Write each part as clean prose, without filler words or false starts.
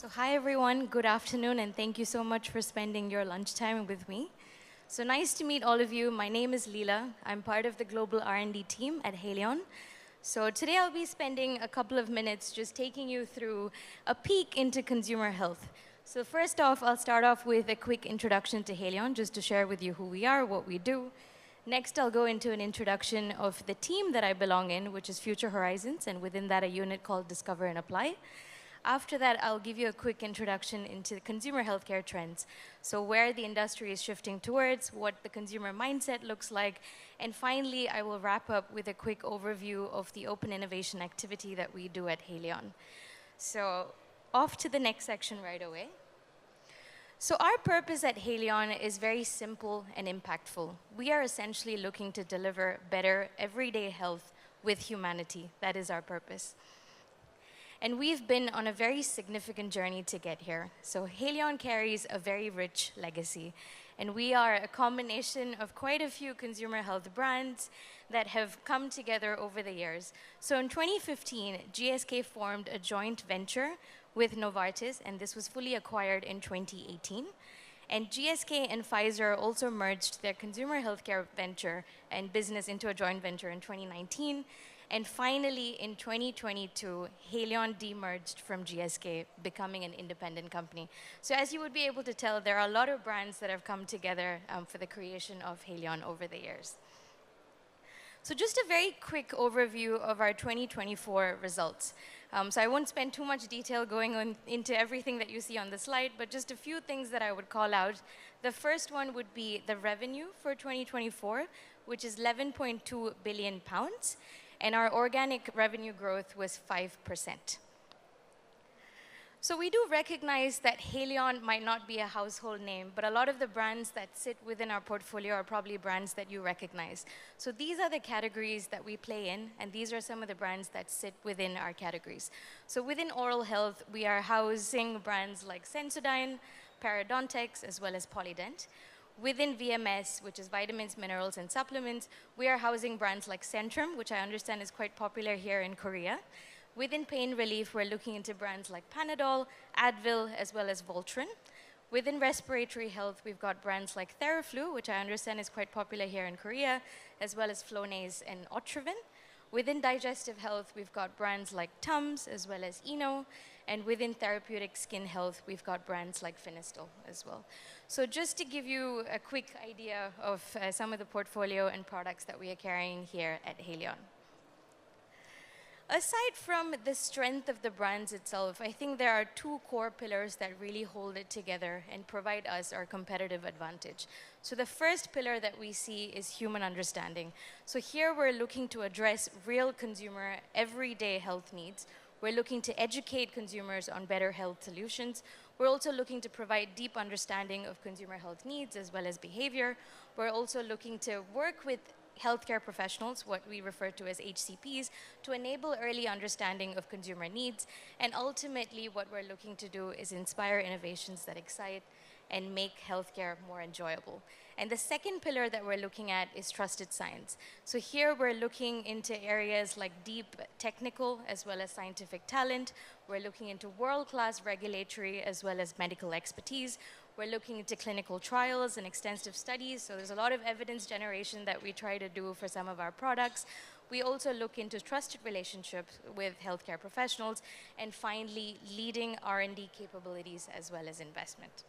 So hi everyone, good afternoon, and thank you so much for spending your lunchtime with me. So nice to meet all of you. My name is Leela. I'm part of the global R&D team at Haleon. So today I'll be spending a couple of minutes just taking you through a peek into consumer health. So first off, I'll start off with a quick introduction to Haleon, just to share with you who we are, what we do. Next, I'll go into an introduction of the team that I belong in, which is Future Horizons, and within that, a unit called Discover and Apply. After that, I'll give you a quick introduction into consumer healthcare trends. So where the industry is shifting towards, what the consumer mindset looks like, and finally, I will wrap up with a quick overview of the open innovation activity that we do at Haleon. So off to the next section right away. So our purpose at Haleon is very simple and impactful. We are essentially looking to deliver better everyday health with humanity. That is our purpose. And we've been on a very significant journey to get here. So Haleon carries a very rich legacy. And we are a combination of quite a few consumer health brands that have come together over the years. So in 2015, GSK formed a joint venture with Novartis, and this was fully acquired in 2018. And GSK and Pfizer also merged their consumer healthcare venture and business into a joint venture in 2019. And finally, in 2022, Haleon demerged from GSK, becoming an independent company. So as you would be able to tell, there are a lot of brands that have come together for the creation of Haleon over the years. So just a very quick overview of our 2024 results. So I won't spend too much detail going into everything that you see on the slide, but just a few things that I would call out. The first one would be the revenue for 2024, which is 11.2 billion pounds. And our organic revenue growth was 5%. So we do recognize that Haleon might not be a household name, but a lot of the brands that sit within our portfolio are probably brands that you recognize. So these are the categories that we play in, and these are some of the brands that sit within our categories. So within oral health, we are housing brands like Sensodyne, Parodontax, as well as Polydent. Within VMS, which is vitamins, minerals, and supplements, we are housing brands like Centrum, which I understand is quite popular here in Korea. Within pain relief, we're looking into brands like Panadol, Advil, as well as Voltaren. Within respiratory health, we've got brands like Theraflu, which I understand is quite popular here in Korea, as well as Flonase and Otrivin. Within digestive health, we've got brands like Tums, as well as Eno. And within therapeutic skin health, we've got brands like Finistil as well. So just to give you a quick idea of some of the portfolio and products that we are carrying here at Haleon. Aside from the strength of the brands itself, I think there are two core pillars that really hold it together and provide us our competitive advantage. So the first pillar that we see is human understanding. So here we're looking to address real consumer everyday health needs. We're looking to educate consumers on better health solutions. We're also looking to provide deep understanding of consumer health needs as well as behavior. We're also looking to work with healthcare professionals, what we refer to as HCPs, to enable early understanding of consumer needs. And ultimately, what we're looking to do is inspire innovations that excite and make healthcare more enjoyable. And the second pillar that we're looking at is trusted science. So here we're looking into areas like deep technical as well as scientific talent. We're looking into world-class regulatory as well as medical expertise. We're looking into clinical trials and extensive studies. So there's a lot of evidence generation that we try to do for some of our products. We also look into trusted relationships with healthcare professionals. And finally, leading R&D capabilities as well as investment.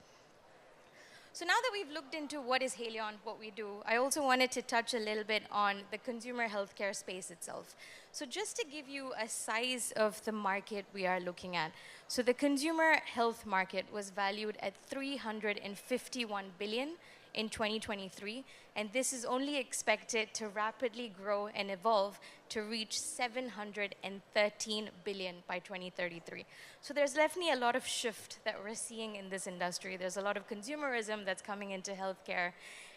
So now that we've looked into what is Haleon, what we do, I also wanted to touch a little bit on the consumer healthcare space itself. So just to give you a size of the market we are looking at. So the consumer health market was valued at 351 billion in 2023, and this is only expected to rapidly grow and evolve to reach 713 billion by 2033. So there's definitely a lot of shift that we're seeing in this industry. There's a lot of consumerism that's coming into healthcare,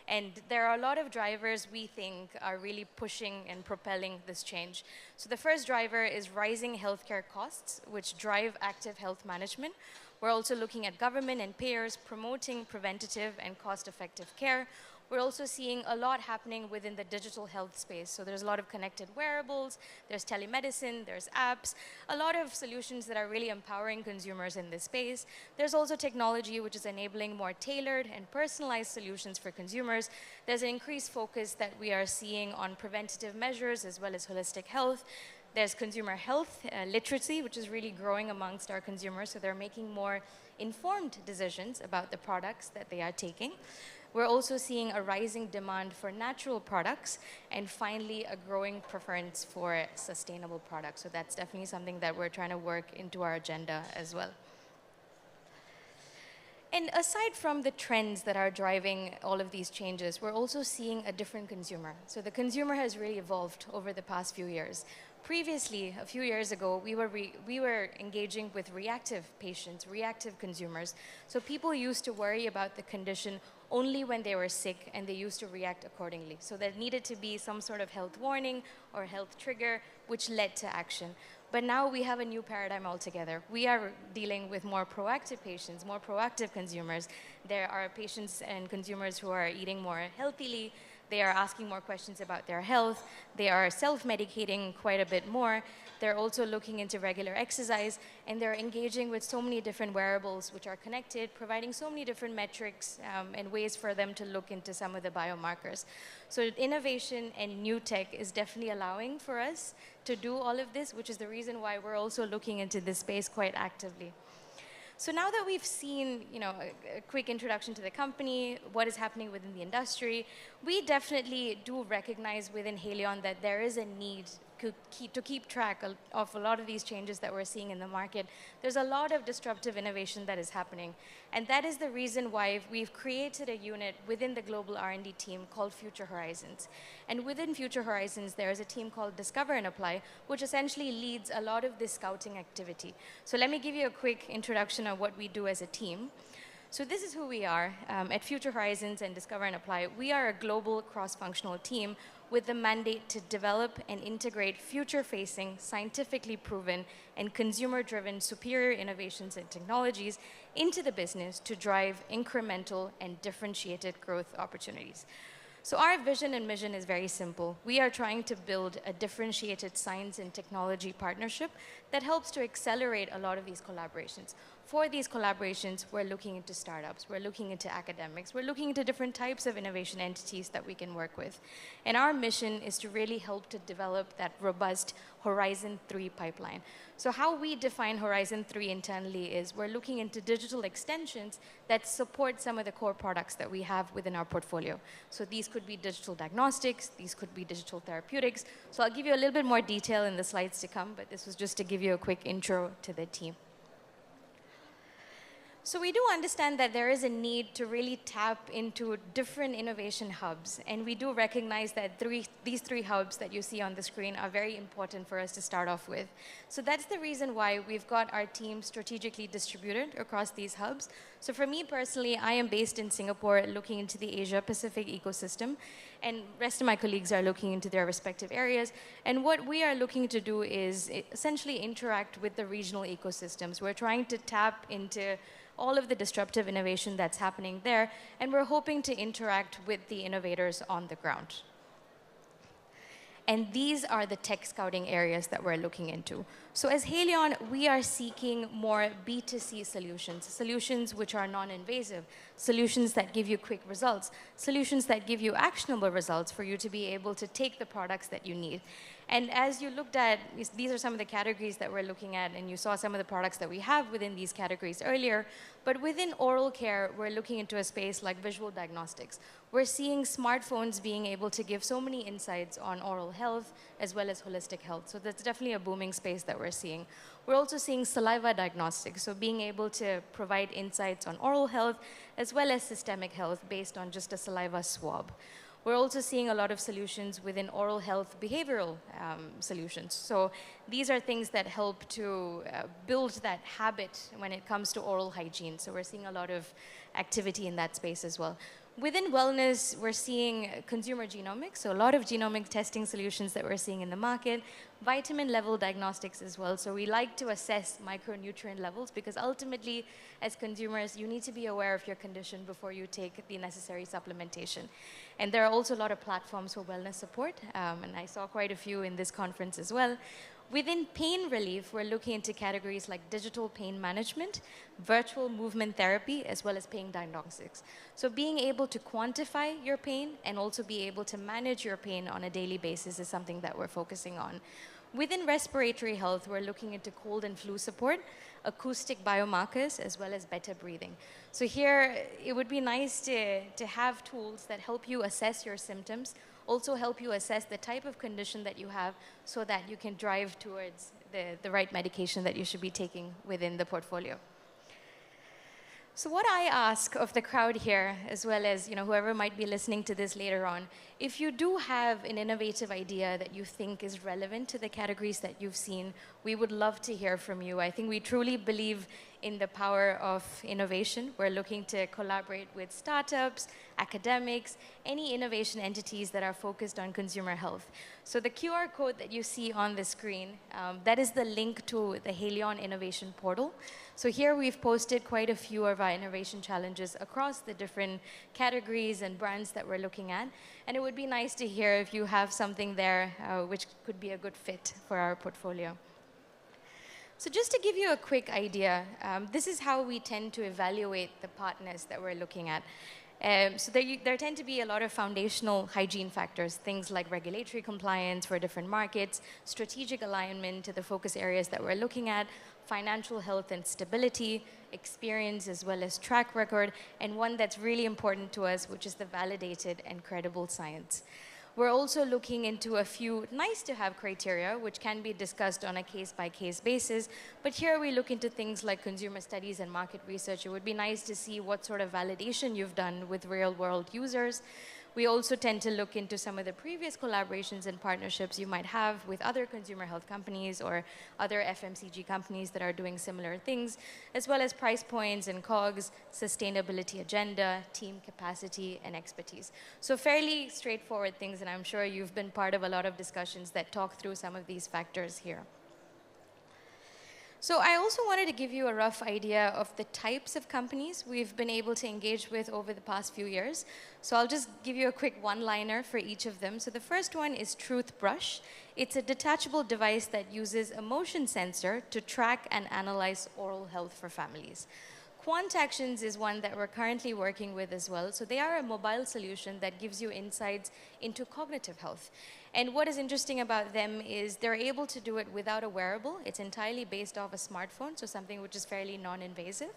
and there are a lot of drivers we think are really pushing and propelling this change. So the first driver is rising healthcare costs, which drive active health management. We're also looking at government and payers promoting preventative and cost-effective care. We're also seeing a lot happening within the digital health space. So there's a lot of connected wearables, there's telemedicine, there's apps, a lot of solutions that are really empowering consumers in this space. There's also technology which is enabling more tailored and personalized solutions for consumers. There's an increased focus that we are seeing on preventative measures as well as holistic health. There's consumer health literacy, which is really growing amongst our consumers, so they're making more informed decisions about the products that they are taking. We're also seeing a rising demand for natural products, and finally, a growing preference for sustainable products. So that's definitely something that we're trying to work into our agenda as well. And aside from the trends that are driving all of these changes, we're also seeing a different consumer. So the consumer has really evolved over the past few years. Previously, a few years ago, we were engaging with reactive patients, reactive consumers. So people used to worry about the condition only when they were sick, and they used to react accordingly. So there needed to be some sort of health warning or health trigger, which led to action. But now we have a new paradigm altogether. We are dealing with more proactive patients, more proactive consumers. There are patients and consumers who are eating more healthily. They are asking more questions about their health. They are self-medicating quite a bit more. They're also looking into regular exercise, and they're engaging with so many different wearables which are connected, providing so many different metrics and ways for them to look into some of the biomarkers. So innovation and new tech is definitely allowing for us to do all of this, which is the reason why we're also looking into this space quite actively. So now that we've seen, a quick introduction to the company, what is happening within the industry, we definitely do recognize within Haleon that there is a need to keep track of a lot of these changes that we're seeing in the market. There's a lot of disruptive innovation that is happening. And that is the reason why we've created a unit within the global R&D team called Future Horizons. And within Future Horizons, there is a team called Discover and Apply, which essentially leads a lot of this scouting activity. So let me give you a quick introduction of what we do as a team. So this is who we are at Future Horizons and Discover and Apply. We are a global cross-functional team with the mandate to develop and integrate future-facing, scientifically proven, and consumer-driven superior innovations and technologies into the business to drive incremental and differentiated growth opportunities. So our vision and mission is very simple. We are trying to build a differentiated science and technology partnership that helps to accelerate a lot of these collaborations. For these collaborations, we're looking into startups, we're looking into academics, we're looking into different types of innovation entities that we can work with. And our mission is to really help to develop that robust Horizon 3 pipeline. So how we define Horizon 3 internally is we're looking into digital extensions that support some of the core products that we have within our portfolio. So these could be digital diagnostics, these could be digital therapeutics. So I'll give you a little bit more detail in the slides to come, but this was just to give you a quick intro to the team. So we do understand that there is a need to really tap into different innovation hubs, and we do recognize that these three hubs that you see on the screen are very important for us to start off with. So that's the reason why we've got our team strategically distributed across these hubs. So for me personally, I am based in Singapore looking into the Asia-Pacific ecosystem, and rest of my colleagues are looking into their respective areas. And what we are looking to do is essentially interact with the regional ecosystems. We're trying to tap into all of the disruptive innovation that's happening there, and we're hoping to interact with the innovators on the ground. And these are the tech scouting areas that we're looking into. So as Haleon, we are seeking more B2C solutions which are non-invasive, solutions that give you quick results, solutions that give you actionable results for you to be able to take the products that you need. And as you looked at, these are some of the categories that we're looking at, and you saw some of the products that we have within these categories earlier. But within oral care, we're looking into a space like visual diagnostics. We're seeing smartphones being able to give so many insights on oral health as well as holistic health. So that's definitely a booming space that we're seeing. We're also seeing saliva diagnostics, so being able to provide insights on oral health as well as systemic health based on just a saliva swab. We're also seeing a lot of solutions within oral health behavioral solutions. So these are things that help to build that habit when it comes to oral hygiene. So we're seeing a lot of activity in that space as well. Within wellness, we're seeing consumer genomics, so a lot of genomic testing solutions that we're seeing in the market, vitamin level diagnostics as well. So we like to assess micronutrient levels because ultimately, as consumers, you need to be aware of your condition before you take the necessary supplementation. And there are also a lot of platforms for wellness support, and I saw quite a few in this conference as well. Within pain relief, we're looking into categories like digital pain management, virtual movement therapy, as well as pain diagnostics. So being able to quantify your pain and also be able to manage your pain on a daily basis is something that we're focusing on. Within respiratory health, we're looking into cold and flu support, acoustic biomarkers, as well as better breathing. So here, it would be nice to have tools that help you assess your symptoms, also help you assess the type of condition that you have so that you can drive towards the right medication that you should be taking within the portfolio. So what I ask of the crowd here, as well as whoever might be listening to this later on, if you do have an innovative idea that you think is relevant to the categories that you've seen, we would love to hear from you. I think we truly believe in the power of innovation. We're looking to collaborate with startups, academics, any innovation entities that are focused on consumer health. So the QR code that you see on the screen, that is the link to the Haleon Innovation Portal. So here we've posted quite a few of our innovation challenges across the different categories and brands that we're looking at. And it would be nice to hear if you have something there which could be a good fit for our portfolio. So just to give you a quick idea, this is how we tend to evaluate the partners that we're looking at. So there tend to be a lot of foundational hygiene factors, things like regulatory compliance for different markets, strategic alignment to the focus areas that we're looking at, financial health and stability, experience as well as track record, and one that's really important to us, which is the validated and credible science. We're also looking into a few nice-to-have criteria, which can be discussed on a case-by-case basis. But here we look into things like consumer studies and market research. It would be nice to see what sort of validation you've done with real-world users. We also tend to look into some of the previous collaborations and partnerships you might have with other consumer health companies or other FMCG companies that are doing similar things, as well as price points and COGS, sustainability agenda, team capacity, and expertise. So fairly straightforward things, and I'm sure you've been part of a lot of discussions that talk through some of these factors here. So I also wanted to give you a rough idea of the types of companies we've been able to engage with over the past few years. So I'll just give you a quick one-liner for each of them. So the first one is Truth Brush. It's a detachable device that uses a motion sensor to track and analyze oral health for families. Quant Actions is one that we're currently working with as well. So they are a mobile solution that gives you insights into cognitive health. And what is interesting about them is they're able to do it without a wearable. It's entirely based off a smartphone, so something which is fairly non-invasive.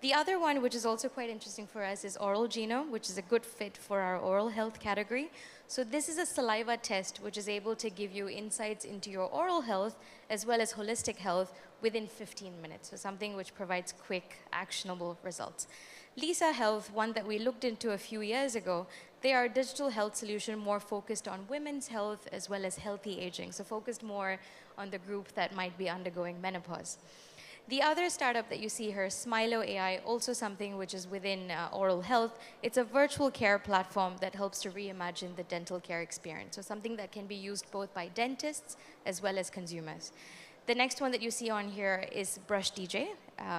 The other one, which is also quite interesting for us, is Oral Genome, which is a good fit for our oral health category. So this is a saliva test which is able to give you insights into your oral health as well as holistic health within 15 minutes. So something which provides quick, actionable results. Lisa Health, one that we looked into a few years ago, they are a digital health solution more focused on women's health as well as healthy aging. So focused more on the group that might be undergoing menopause. The other startup that you see here, Smilo AI, also something which is within oral health. It's a virtual care platform that helps to reimagine the dental care experience. So something that can be used both by dentists as well as consumers. The next one that you see on here is Brush DJ.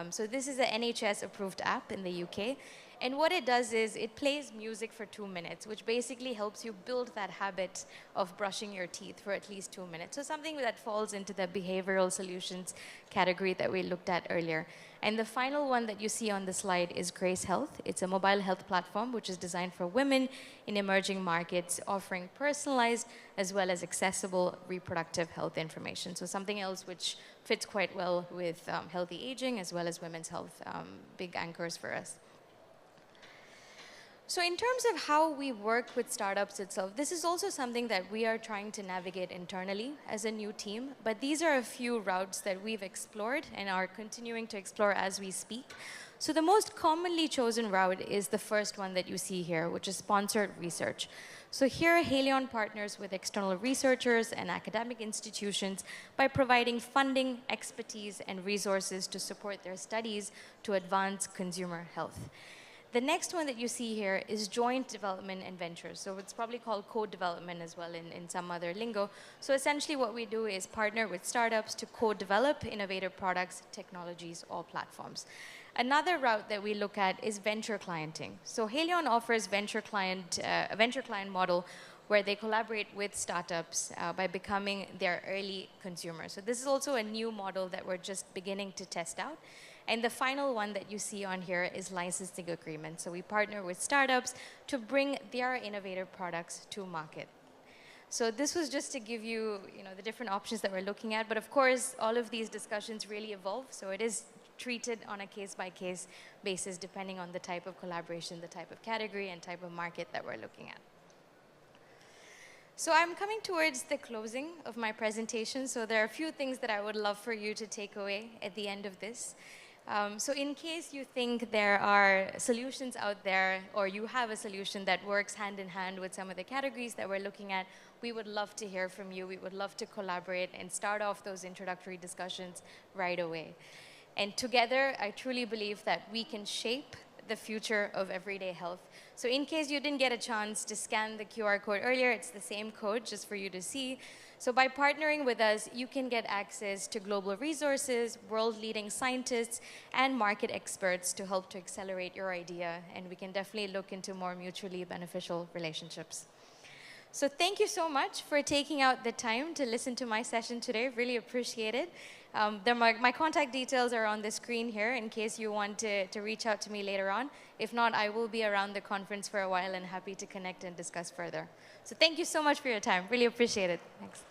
So this is an NHS-approved app in the UK. And what it does is it plays music for 2 minutes, which basically helps you build that habit of brushing your teeth for at least 2 minutes. So something that falls into the behavioral solutions category that we looked at earlier. And the final one that you see on the slide is Grace Health. It's a mobile health platform which is designed for women in emerging markets, offering personalized as well as accessible reproductive health information. So something else which fits quite well with healthy aging as well as women's health, big anchors for us. So in terms of how we work with startups itself, this is also something that we are trying to navigate internally as a new team. But these are a few routes that we've explored and are continuing to explore as we speak. So the most commonly chosen route is the first one that you see here, which is sponsored research. So here, Haleon partners with external researchers and academic institutions by providing funding, expertise, and resources to support their studies to advance consumer health. The next one that you see here is joint development and ventures. So it's probably called co-development as well in some other lingo. So essentially what we do is partner with startups to co-develop innovative products, technologies, or platforms. Another route that we look at is venture clienting. So Haleon offers a venture client model where they collaborate with startups by becoming their early consumers. So this is also a new model that we're just beginning to test out. And the final one that you see on here is licensing agreement. So we partner with startups to bring their innovative products to market. So this was just to give you, the different options that we're looking at. But of course, all of these discussions really evolve. So it is treated on a case-by-case basis, depending on the type of collaboration, the type of category, and type of market that we're looking at. So I'm coming towards the closing of my presentation. So there are a few things that I would love for you to take away at the end of this. So in case you think there are solutions out there, or you have a solution that works hand in hand with some of the categories that we're looking at, we would love to hear from you. We would love to collaborate and start off those introductory discussions right away. And together, I truly believe that we can shape the future of everyday health. So in case you didn't get a chance to scan the QR code earlier, it's the same code just for you to see. So by partnering with us, you can get access to global resources, world-leading scientists, and market experts to help to accelerate your idea. And we can definitely look into more mutually beneficial relationships. So thank you so much for taking out the time to listen to my session today. Really appreciate it. My contact details are on the screen here in case you want to reach out to me later on. If not, I will be around the conference for a while and happy to connect and discuss further. So thank you so much for your time. Really appreciate it. Thanks.